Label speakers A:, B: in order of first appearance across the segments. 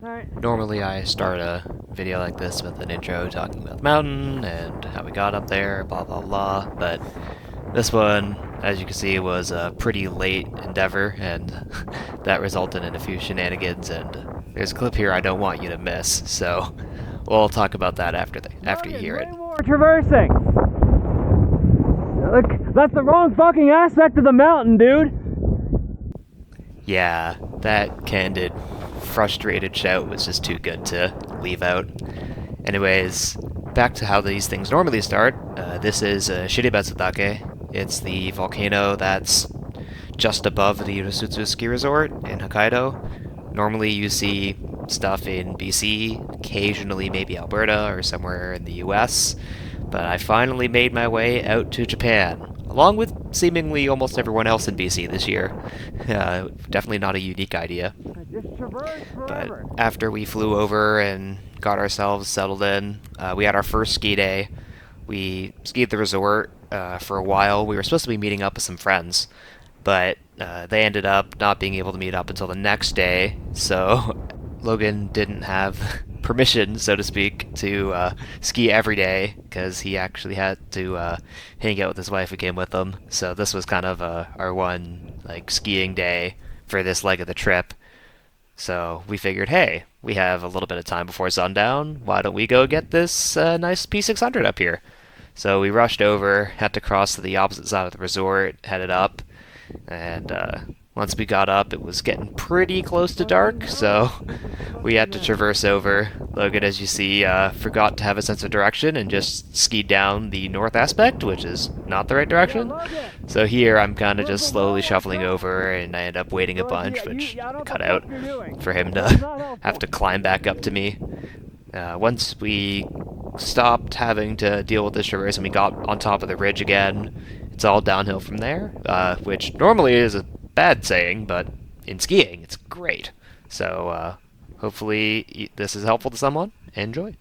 A: Normally I start a video like this with an intro talking about the mountain and how we got up there, blah blah blah, but this one, as you can see, was a pretty late endeavor, and that resulted in a few shenanigans, and there's a clip here I don't want you to miss, so we'll talk about that after you hear it.
B: More traversing! Look, that's the wrong fucking aspect of the mountain, dude!
A: Yeah, that candid, frustrated shout was just too good to leave out. Anyways, back to how these things normally start. This is Shiribetsu-dake. It's the volcano that's just above the Rusutsu ski resort in Hokkaido. Normally you see stuff in BC, occasionally maybe Alberta or somewhere in the US, but I finally made my way out to Japan, along with seemingly almost everyone else in BC this year. Definitely not a unique idea. But after we flew over and got ourselves settled in, we had our first ski day. We skied the resort for a while. We were supposed to be meeting up with some friends, but they ended up not being able to meet up until the next day, so Logan didn't have permission, so to speak, to ski every day, because he actually had to hang out with his wife who came with him. So this was kind of our one skiing day for this leg of the trip. So we figured, hey, we have a little bit of time before sundown. Why don't we go get this nice P600 up here? So we rushed over, had to cross to the opposite side of the resort, headed up, and once we got up, it was getting pretty close to dark, so we had to traverse over. Logan, as you see, forgot to have a sense of direction and just skied down the north aspect, which is not the right direction. So here I'm kind of just slowly shuffling over, and I end up waiting a bunch, which cut out for him to have to climb back up to me. Once we stopped having to deal with this traverse and we got on top of the ridge again, it's all downhill from there, which normally is a bad saying, but in skiing it's great. So hopefully this is helpful to someone. Enjoy.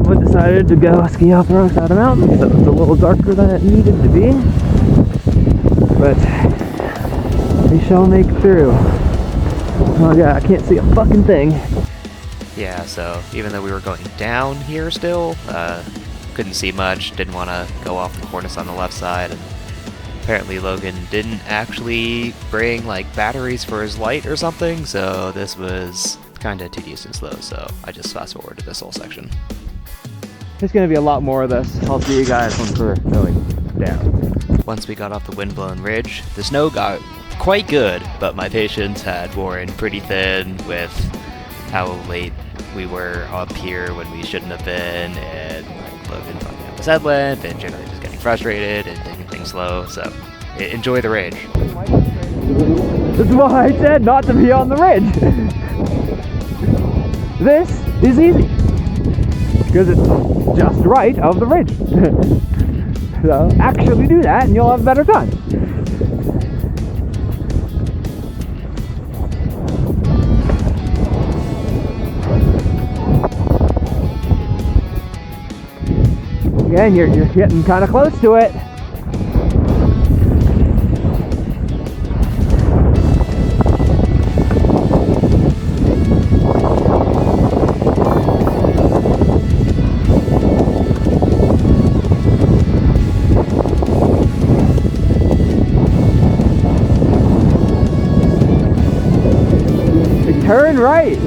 B: Someone decided to go ski off the wrong side of the mountain, so it's a little darker than it needed to be. But we shall make it through. Oh god, I can't see a fucking thing.
A: Yeah, so even though we were going down here still, couldn't see much, didn't want to go off the cornice on the left side, and apparently Logan didn't actually bring batteries for his light or something, so this was kind of tedious and slow, so I just fast forward to this whole section.
B: There's gonna be a lot more of this. I'll see you guys once we're going down.
A: Once we got off the windblown ridge, the snow got quite good, but my patience had worn pretty thin with how late we were up here when we shouldn't have been, and Logan talking about his headlamp and generally just getting frustrated and taking things slow, so enjoy the ridge.
B: That's why I said not to be on the ridge. This is easy, because it's just right of the ridge. So actually do that and you'll have a better time. Again, you're getting kind of close to it. Turn right.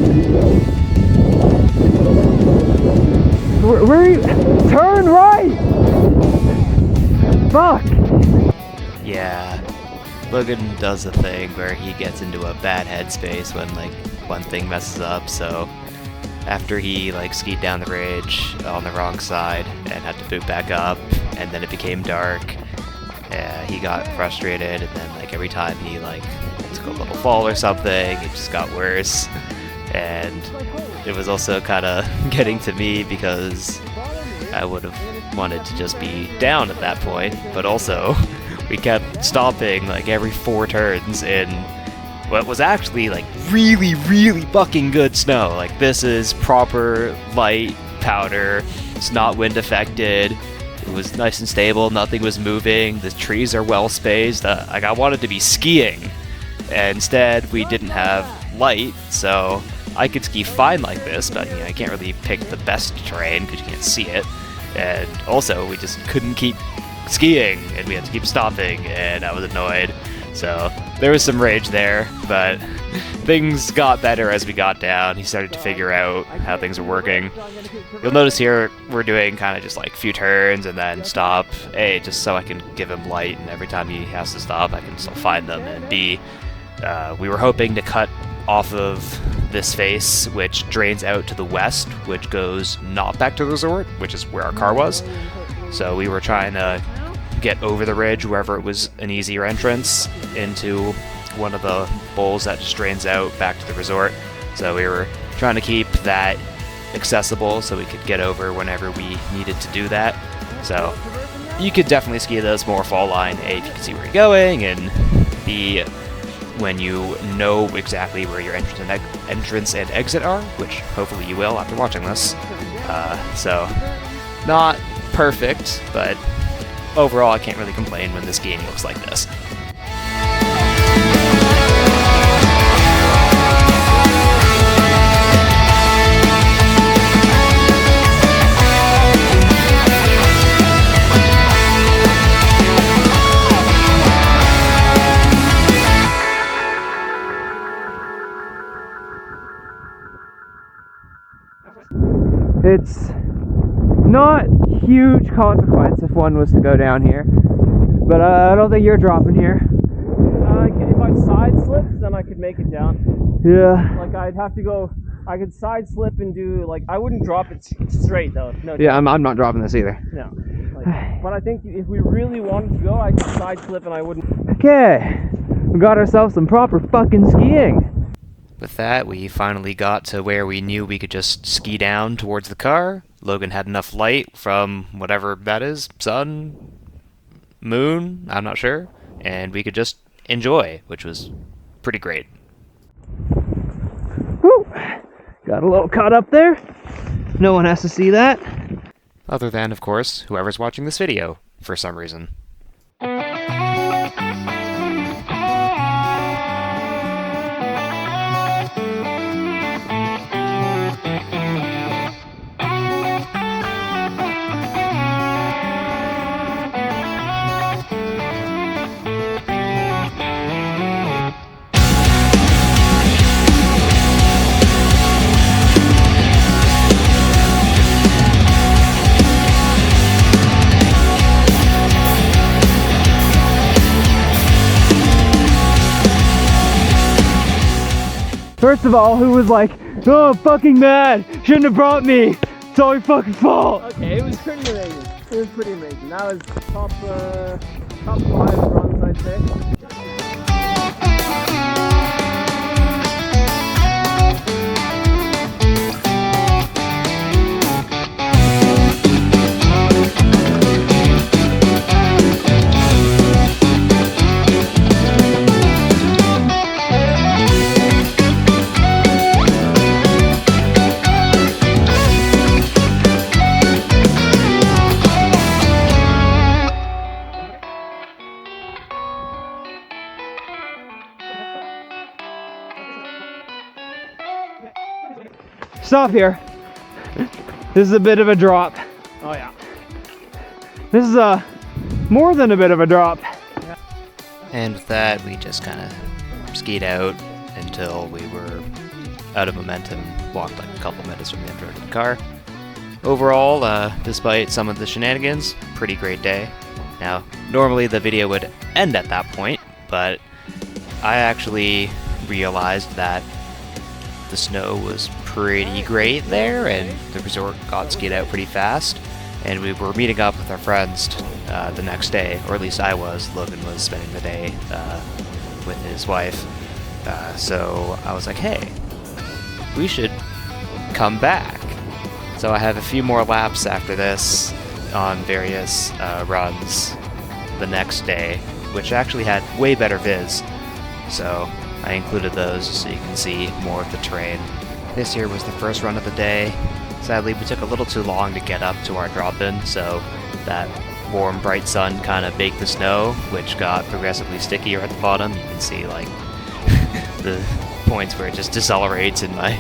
B: Where are you? Turn right. Fuck.
A: Yeah, Logan does a thing where he gets into a bad headspace when one thing messes up. So after he skied down the ridge on the wrong side and had to boot back up, and then it became dark, he got frustrated, and then every time he took a little fall or something, it just got worse. And it was also kind of getting to me because I would have wanted to just be down at that point, but also we kept stopping like every 4 turns in what was actually like really, really fucking good snow. Like this is proper light powder. It's not wind affected. It was nice and stable. Nothing was moving. The trees are well spaced. Like I wanted to be skiing. And instead, we didn't have light, so I could ski fine like this, but I can't really pick the best terrain because you can't see it. And also, we just couldn't keep skiing, and we had to keep stopping, and I was annoyed. So there was some rage there, but things got better as we got down. He started to figure out how things were working. You'll notice here we're doing kind of just like a few turns and then stop. A, just so I can give him light, and every time he has to stop, I can still find them. And B, we were hoping to cut off of this face, which drains out to the west, which goes not back to the resort, which is where our car was. So we were trying to get over the ridge wherever it was an easier entrance into one of the bowls that just drains out back to the resort. So we were trying to keep that accessible so we could get over whenever we needed to do that. So you could definitely ski those more fall line, A, if you can see where you're going, and B, when you know exactly where your entrance and exit are, which hopefully you will after watching this. So not perfect, but overall I can't really complain when this game looks like this.
B: It's not huge consequence if one was to go down here, but I don't think you're dropping here.
C: If I side slip, then I could make it down.
B: Yeah.
C: Like I'd have to go. I could side slip and do like I wouldn't drop it straight though. No.
B: Yeah, I'm not dropping this either.
C: No. Like, but I think if we really wanted to go, I could side slip and I wouldn't.
B: Okay, we got ourselves some proper fucking skiing.
A: With that, we finally got to where we knew we could just ski down towards the car. Logan had enough light from whatever that is, sun, moon, I'm not sure, and we could just enjoy, which was pretty great.
B: Woo! Got a little cut up there. No one has to see that.
A: Other than, of course, whoever's watching this video, for some reason.
B: First of all, who was like, oh, I'm fucking mad, shouldn't have brought me, it's all your fucking fault.
C: Okay, it was pretty amazing. It was pretty amazing. That was top 5 runs, I'd say.
B: Stop here. This is a bit of a drop.
C: Oh yeah.
B: This is more than a bit of a drop.
A: And with that, we just kind of skied out until we were out of momentum, walked like a couple minutes from the intro to the car. Overall, despite some of the shenanigans, pretty great day. Now, normally the video would end at that point, but I actually realized that the snow was pretty great there, and the resort got skied out pretty fast, and we were meeting up with our friends the next day, or at least I was. Logan was spending the day with his wife, so I was like, hey, we should come back. So I have a few more laps after this on various runs the next day, which actually had way better viz. So I included those so you can see more of the terrain. This here was the first run of the day. Sadly, we took a little too long to get up to our drop-in, so that warm, bright sun kind of baked the snow, which got progressively stickier at the bottom. You can see, like, the points where it just decelerates and my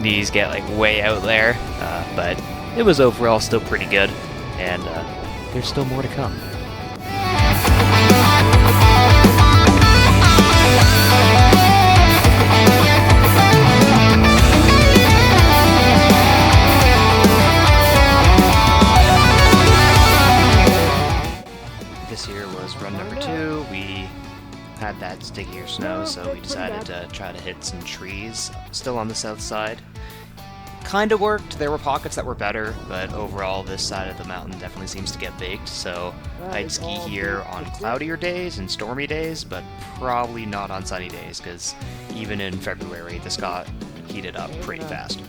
A: knees get, like, way out there. But it was overall still pretty good, and there's still more to come. This here was run number 2. We had that stickier snow, so we decided to try to hit some trees still on the south side. Kinda worked. There were pockets that were better, but overall this side of the mountain definitely seems to get baked, so I'd ski here on cloudier days and stormy days, but probably not on sunny days, because even in February this got heated up pretty fast.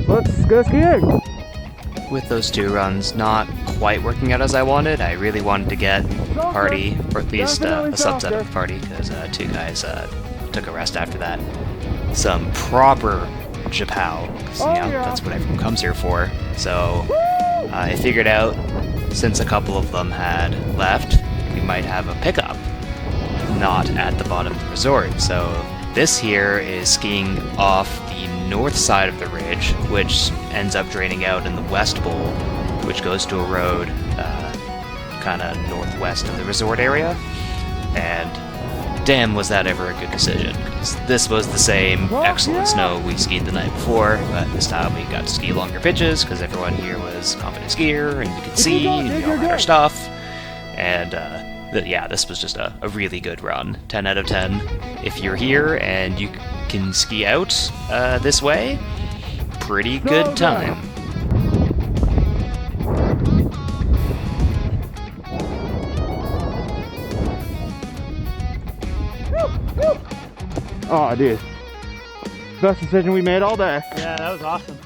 B: Let's go skiing!
A: With those 2 runs not quite working out as I wanted, I really wanted to get a party, or at least a subset of the party, because 2 guys took a rest after that. Some proper Japao, because that's what everyone comes here for. So I figured out, since a couple of them had left, we might have a pickup, not at the bottom of the resort. So this here is skiing off the north side of the ridge, which ends up draining out in the West Bowl, which goes to a road kind of northwest of the resort area. And damn, was that ever a good decision, because this was the same excellent snow we skied the night before, but this time we got to ski longer pitches because everyone here was confident skier and we could see and we all had our stuff. And yeah, this was just a really good run. 10 out of 10. If you're here and you can ski out this way, pretty good time.
B: Oh, dude. Best decision we made all day.
C: Yeah, that was awesome.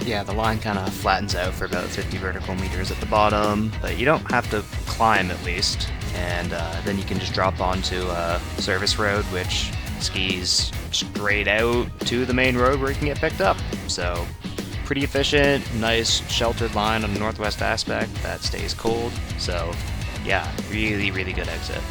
A: Yeah, the line kind of flattens out for about 50 vertical meters at the bottom, but you don't have to climb at least, and then you can just drop onto a service road which skis straight out to the main road where you can get picked up. So pretty efficient, nice sheltered line on the northwest aspect that stays cold. So yeah, really good exit.